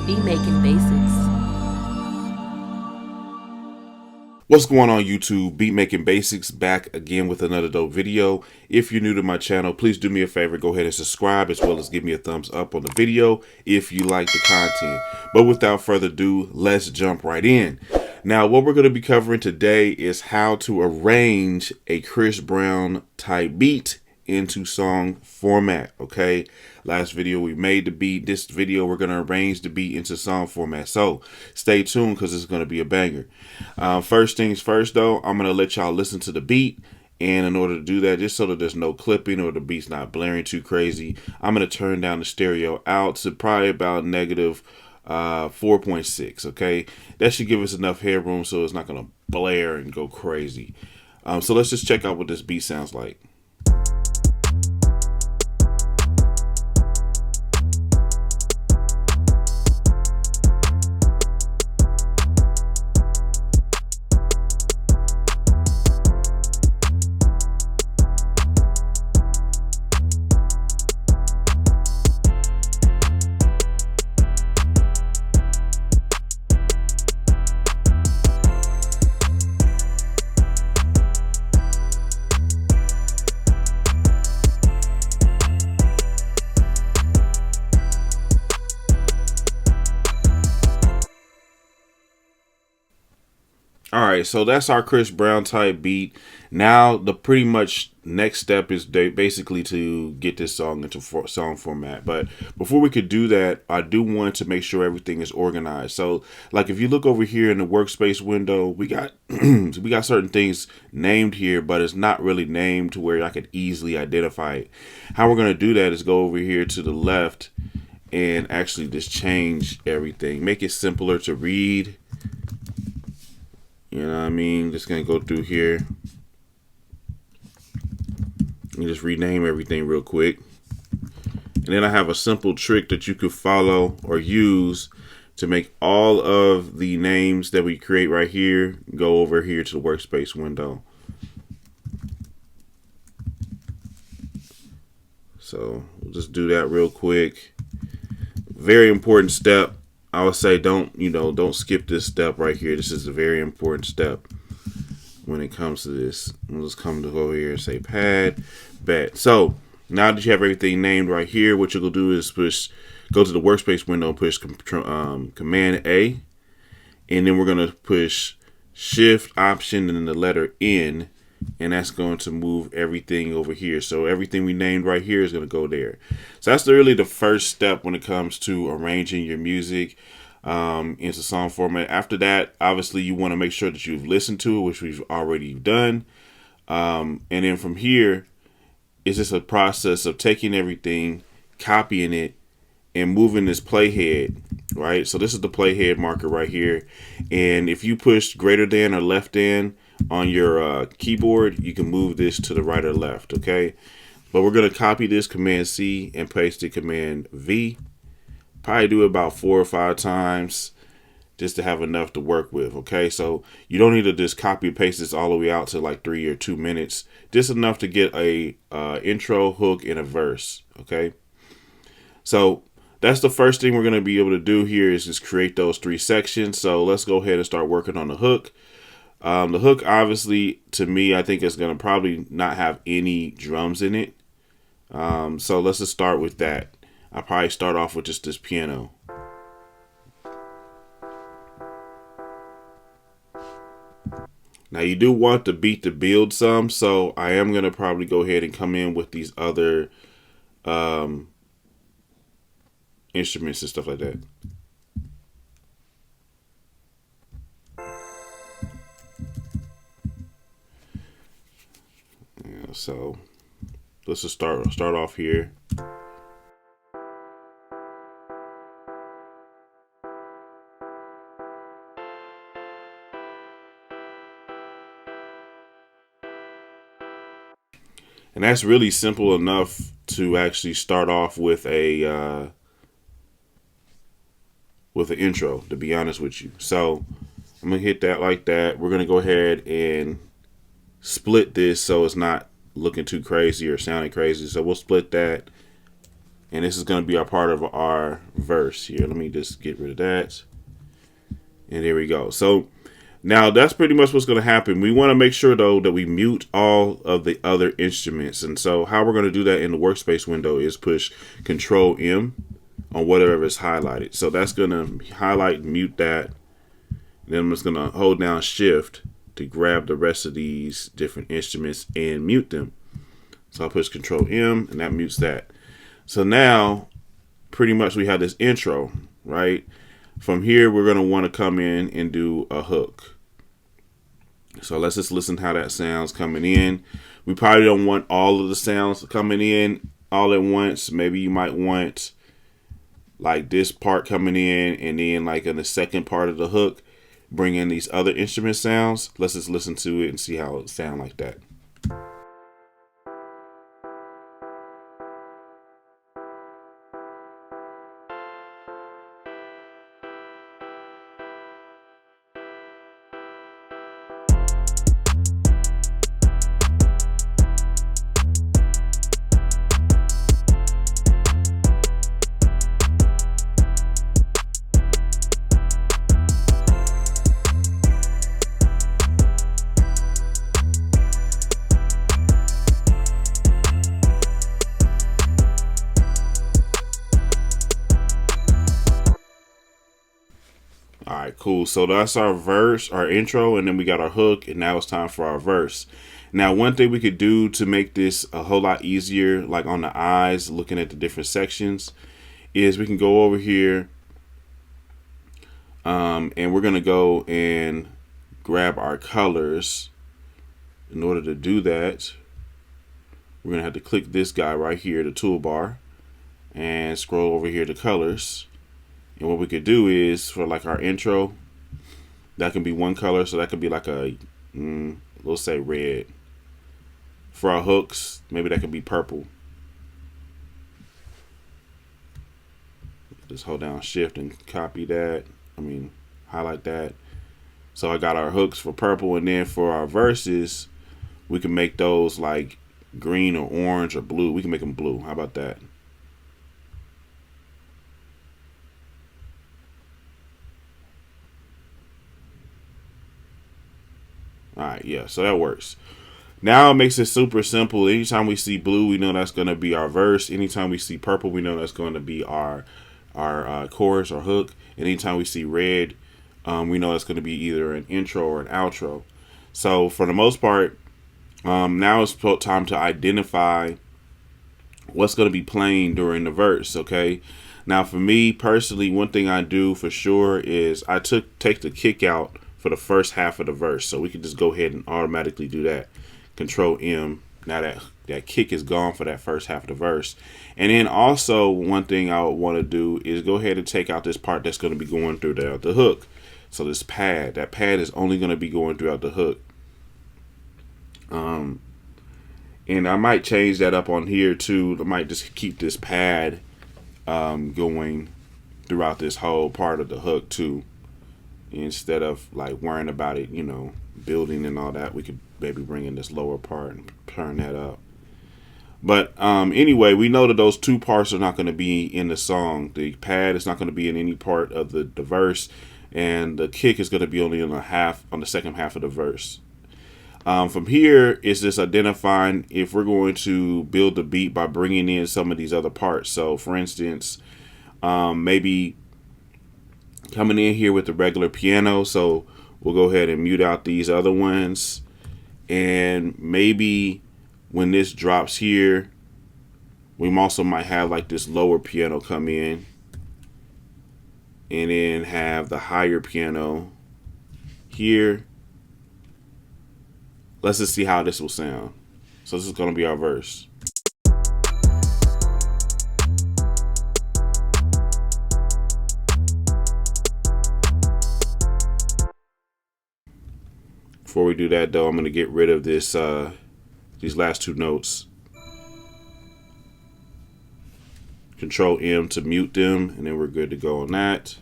Be making basics. What's going on YouTube? Beat Making Basics back again with another dope video. If you're new to my channel, please do me a favor, go ahead and subscribe as well as give me a thumbs up on the video if you like the content. But without further ado, let's jump right in. Now what we're going to be covering today is how to arrange a Chris Brown type beat into song format. Okay, last video we made the beat. This video we're going to arrange the beat into song format, so stay tuned because it's going to be a banger. First things first though, I'm going to let y'all listen to the beat, and in order to do that, just so that there's no clipping or the beat's not blaring too crazy, I'm going to turn down the stereo out to probably about negative 4.6. okay, that should give us enough headroom so it's not going to blare and go crazy. So let's just check out what this beat sounds like. Alright, so that's our Chris Brown type beat. Now the pretty much next step is basically to get this song into song format. But before we could do that, I do want to make sure everything is organized. So like if you look over here in the workspace window, we got we got certain things named here, but it's not really named to where I could easily identify it. How we're going to do that is go over here to the left and actually just change everything. Make it simpler to read. You know what I mean? Just gonna go through here and just rename everything real quick. And then I have a simple trick that you could follow or use to make all of the names that we create right here go over here to the workspace window. So we'll just do that real quick. Very important step. I would say don't skip this step right here. This is a very important step when it comes to this. We'll just come to over here and say pad bet. So now that you have everything named right here, what you'll do is go to the workspace window and push Command A, and then we're gonna push Shift Option and then the letter N, and that's going to move everything over here. So everything we named right here is going to go there. So that's really the first step when it comes to arranging your music into song format. After that, obviously you want to make sure that you've listened to it, which we've already done. And then from here, it's just a process of taking everything, copying it, and moving this playhead, right? So this is the playhead marker right here. And if you push greater than or left than on your keyboard, you can move this to the right or left, okay? But we're going to copy this, Command C, and paste it, Command V. Probably do it about 4 or 5 times just to have enough to work with, okay? So you don't need to just copy and paste this all the way out to like 3 or 2 minutes. Just enough to get a intro, hook, and a verse, okay? So that's the first thing we're going to be able to do here is just create those 3 sections. So let's go ahead and start working on the hook. The hook, obviously, to me, I think is going to probably not have any drums in it. So let's just start with that. I'll probably start off with just this piano. Now you do want the beat to build some, so I am going to probably go ahead and come in with these other instruments and stuff like that. So let's just start off here. And that's really simple enough to actually start off with an intro, to be honest with you. So I'm gonna hit that like that. We're gonna go ahead and split this so it's not looking too crazy or sounding crazy. So we'll split that And this is going to be a part of our verse here. Let me just get rid of that. And there we go. So now that's pretty much what's going to happen. We want to make sure, though, that we mute all of the other instruments. And so how we're going to do that in the workspace window is push Control M on whatever is highlighted. So that's going to highlight and mute that. And then I'm just going to hold down Shift to grab the rest of these different instruments and mute them. So I'll push Control M and that mutes that. So now pretty much we have this intro, right? From here, we're going to want to come in and do a hook. So let's just listen how that sounds coming in. We probably don't want all of the sounds coming in all at once. Maybe you might want like this part coming in, and then like in the second part of the hook, bring in these other instrument sounds. Let's just listen to it and see how it sounds like that. All right, cool. So that's our verse, our intro, and then we got our hook, and now it's time for our verse. Now, one thing we could do to make this a whole lot easier, like on the eyes, looking at the different sections, is we can go over here, and we're going to go and grab our colors. In order to do that, we're going to have to click this guy right here, the toolbar, and scroll over here to colors. And what we could do is, for like our intro, that can be one color. So that could be like a, let's say red. For our hooks, maybe that could be purple. Just hold down Shift and copy that. Highlight that. So I got our hooks for purple, and then for our verses, we can make those like green or orange or blue. We can make them blue. How about that? All right, yeah, so that works. Now it makes it super simple. Anytime we see blue, we know that's going to be our verse. Anytime we see purple, we know that's going to be our chorus or hook. And anytime we see red, we know it's going to be either an intro or an outro. So for the most part, now it's time to identify what's going to be playing during the verse, okay? Now for me personally, one thing I do for sure is I take the kick out for the first half of the verse. So we can just go ahead and automatically do that. Control M. Now that kick is gone for that first half of the verse. And then also one thing I would want to do is go ahead and take out this part that's going to be going through the hook. So this pad, that pad is only going to be going throughout the hook. And I might change that up on here too. I might just keep this pad going throughout this whole part of the hook too. Instead of like worrying about it, building and all that, we could maybe bring in this lower part and turn that up. But anyway, we know that those two parts are not going to be in the song. The pad is not going to be in any part of the verse, and the kick is going to be only on the second half of the verse. From here, it's just identifying if we're going to build the beat by bringing in some of these other parts. So, for instance, maybe coming in here with the regular piano. So we'll go ahead and mute out these other ones. And maybe when this drops here, we also might have like this lower piano come in. And then have the higher piano here. Let's just see how this will sound. So this is going to be our verse. Before we do that, though, I'm going to get rid of this these last two notes. Control M to mute them, and then we're good to go on that.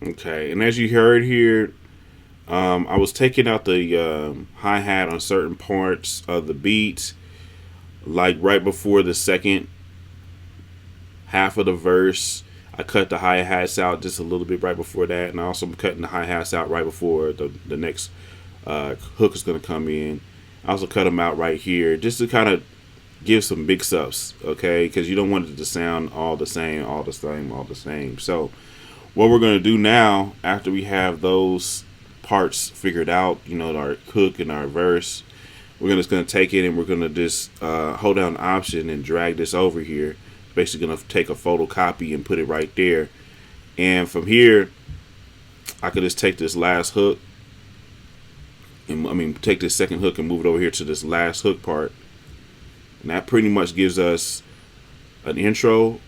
Okay, and as you heard here, I was taking out the hi-hat on certain parts of the beat, like right before the second half of the verse. I cut the hi-hats out just a little bit right before that, and I also am cutting the hi-hats out right before the next hook is going to come in. I also cut them out right here just to kind of give some mix-ups, okay? Because you don't want it to sound all the same, all the same, all the same. So what we're going to do now, after we have those parts figured out, you know, our hook and our verse, we're just going to take it and we're going to just hold down Option and drag this over here. Basically going to take a photocopy and put it right there. And from here, I could just take this last hook, and take this second hook and move it over here to this last hook part. And that pretty much gives us an intro,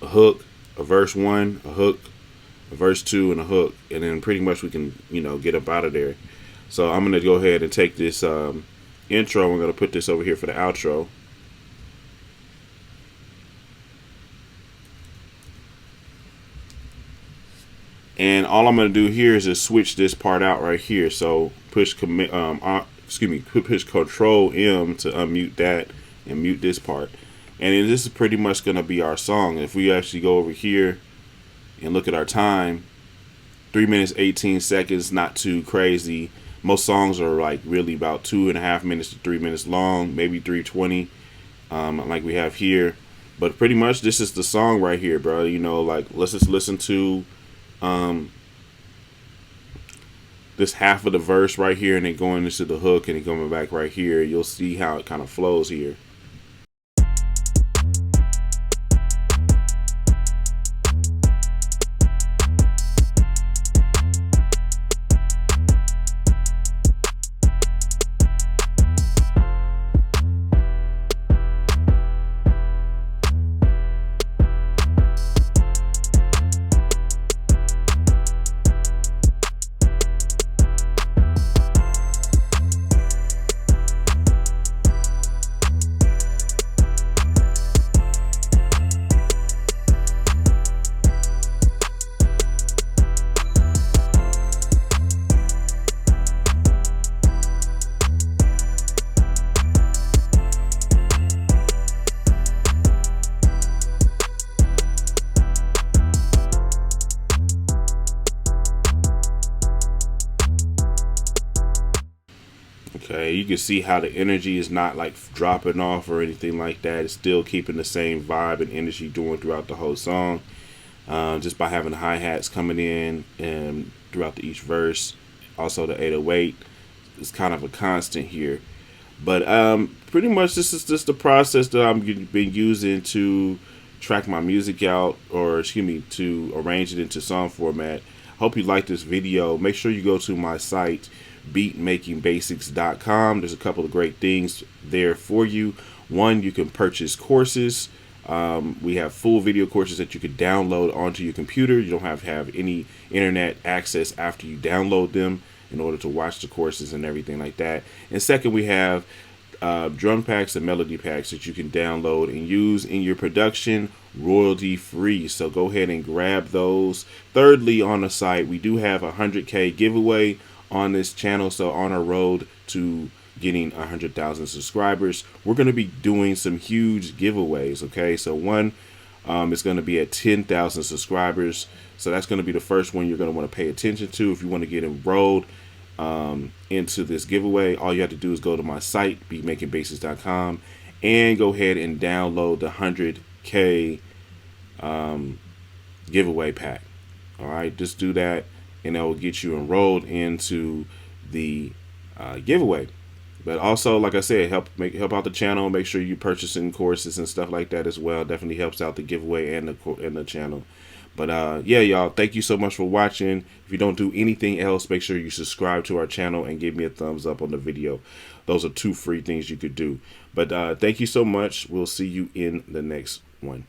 a hook, a verse 1, a hook, a verse 2, and a hook. And then pretty much we can, you know, get up out of there. So I'm going to go ahead and take this intro. We're going to put this over here for the outro. And all I'm going to do here is just switch this part out right here. So push push Control M to unmute that and mute this part. And then this is pretty much going to be our song. If we actually go over here and look at our time, 3 minutes 18 seconds, not too crazy. Most songs are like really about 2.5 minutes to 3 minutes long, maybe 3:20, like we have here. But pretty much this is the song right here, bro. You know, like let's just listen to this half of the verse right here, and then going into the hook, and then coming back right here. You'll see how it kind of flows here. Okay, you can see how the energy is not like dropping off or anything like that. It's still keeping the same vibe and energy doing throughout the whole song, just by having the hi-hats coming in and throughout each verse. Also the 808 is kind of a constant here. But pretty much this is just the process that I've been using to track my music out, or excuse me, to arrange it into song format. Hope you like this video. Make sure you go to my site, beatmakingbasics.com. There's a couple of great things there for you. One, you can purchase courses. We have full video courses that you can download onto your computer. You don't have to have any internet access after you download them in order to watch the courses and everything like that. And second, we have drum packs and melody packs that you can download and use in your production royalty free. So go ahead and grab those. Thirdly, on the site, we do have a 100K giveaway on this channel. So on our road to getting 100,000 subscribers, we're going to be doing some huge giveaways. Okay, so one is going to be at 10,000 subscribers. So that's going to be the first one you're going to want to pay attention to if you want to get enrolled into this giveaway. All you have to do is go to my site, beatmakingbasics.com, and go ahead and download the 100K giveaway pack. All right, just do that, and that will get you enrolled into the giveaway. But also, like I said, help out the channel. Make sure you're purchasing courses and stuff like that as well. Definitely helps out the giveaway and the channel. But yeah, y'all, thank you so much for watching. If you don't do anything else, make sure you subscribe to our channel and give me a thumbs up on the video. Those are 2 free things you could do. But thank you so much. We'll see you in the next one.